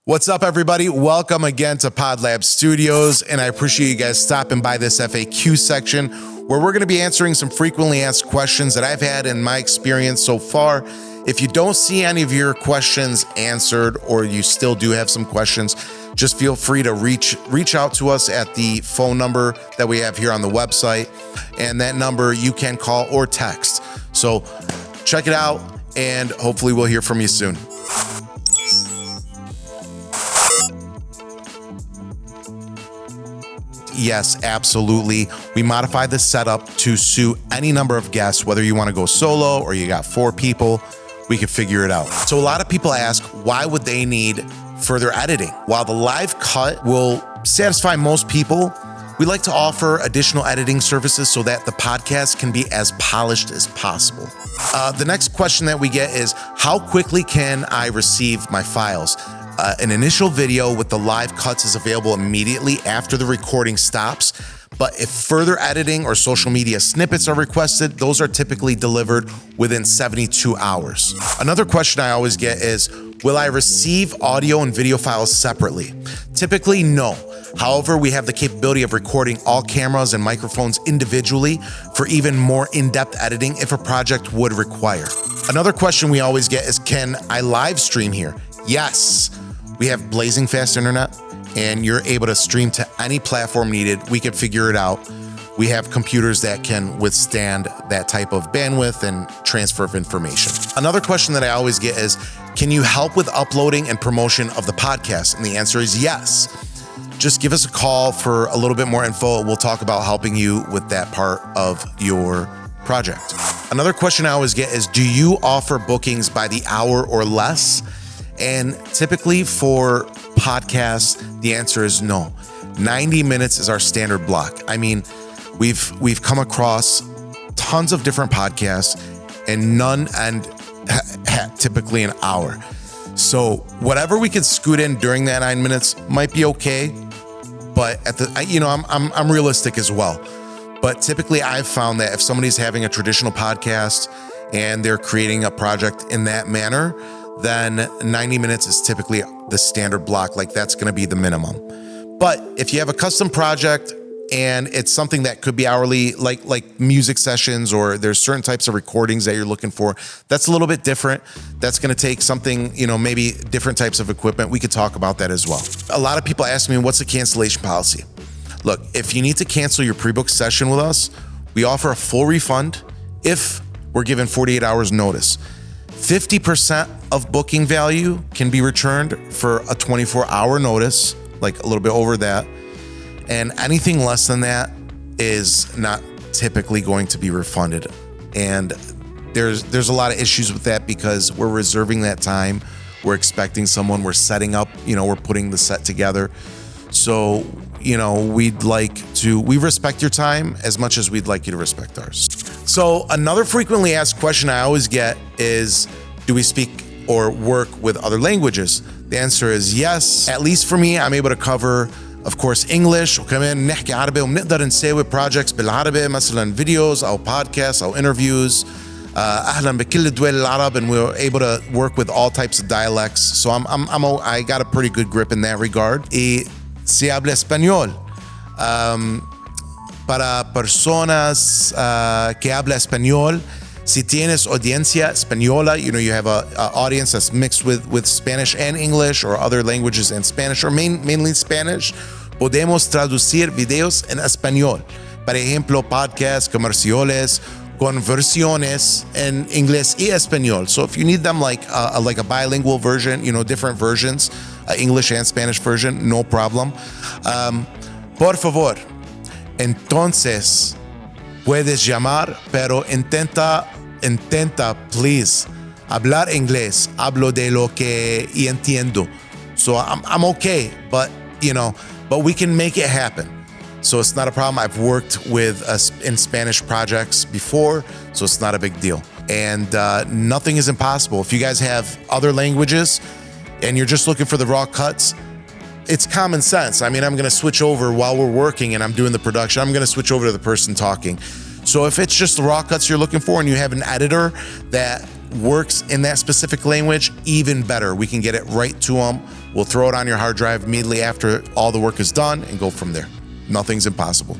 What's up, everybody? Welcome again to PodLab Studios, and I appreciate you guys stopping by this FAQ section where we're going to be answering some frequently asked questions that I've had in my experience so far. If you don't see any of your questions answered, or you still do have some questions, just feel free to reach out to us at the phone number that we have here on the website, and that number you can call or text. So check it out, and hopefully we'll hear from you soon. Yes, absolutely. We modify the setup to suit any number of guests, whether you want to go solo or you got 4 people, we can figure it out. So a lot of people ask, why would they need further editing? While the live cut will satisfy most people, we like to offer additional editing services so that the podcast can be as polished as possible. The next question that we get is, how quickly can I receive my files? An initial video with the live cuts is available immediately after the recording stops, but if further editing or social media snippets are requested, those are typically delivered within 72 hours. Another question I always get is, will I receive audio and video files separately? Typically, no. However, we have the capability of recording all cameras and microphones individually for even more in-depth editing if a project would require. Another question we always get is, can I live stream here? Yes. We have blazing fast internet, and you're able to stream to any platform needed. We can figure it out. We have computers that can withstand that type of bandwidth and transfer of information. Another question that I always get is, can you help with uploading and promotion of the podcast? And the answer is yes. Just give us a call for a little bit more info. We'll talk about helping you with that part of your project. Another question I always get is, do you offer bookings by the hour or less? And typically for podcasts, the answer is no. 90 minutes is our standard block. I mean, we've come across tons of different podcasts, and none end typically an hour. So whatever we could scoot in during that 9 minutes might be okay, but I'm realistic as well. But typically I've found that if somebody's having a traditional podcast and they're creating a project in that manner, then 90 minutes is typically the standard block. Like, that's going to be the minimum. But if you have a custom project and it's something that could be hourly, like music sessions, or there's certain types of recordings that you're looking for, that's a little bit different. That's going to take something, maybe different types of equipment. We could talk about that as well. A lot of people ask me, what's the cancellation policy? Look, if you need to cancel your pre-booked session with us, we offer a full refund if we're given 48 hours notice. 50% of booking value can be returned for a 24-hour notice, like a little bit over that. And anything less than that is not typically going to be refunded. And there's a lot of issues with that because we're reserving that time. We're expecting someone, we're setting up, we're putting the set together. So, we respect your time as much as we'd like you to respect ours. So another frequently asked question I always get is, do we speak or work with other languages? The answer is yes. At least for me, I'm able to cover, of course, English, وكمان نحكي عربي وبنقدر نساوي projects بالعربي, مثلا videos أو podcasts أو interviews. أهلا بكل الدول العرب, and we're able to work with all types of dialects. So I got a pretty good grip in that regard. Y se habla español. Para personas que habla español, si tienes audiencia española, you have a audience that's mixed with Spanish and English, or other languages and Spanish, or mainly Spanish, podemos traducir videos en español. Por ejemplo, podcasts, comerciales, con versiones en inglés y español. So if you need them like a bilingual version, different versions, English and Spanish version, no problem. Por favor, entonces puedes llamar, pero intenta, please, hablar inglés. Hablo de lo que entiendo. So I'm okay, but we can make it happen. So it's not a problem. I've worked with in Spanish projects before, so it's not a big deal. And nothing is impossible. If you guys have other languages and you're just looking for the raw cuts, it's common sense. I mean, I'm going to switch over while we're working and I'm doing the production. I'm going to switch over to the person talking. So if it's just the raw cuts you're looking for and you have an editor that works in that specific language, even better. We can get it right to them We'll throw it on your hard drive immediately after all the work is done and go from there. Nothing's impossible.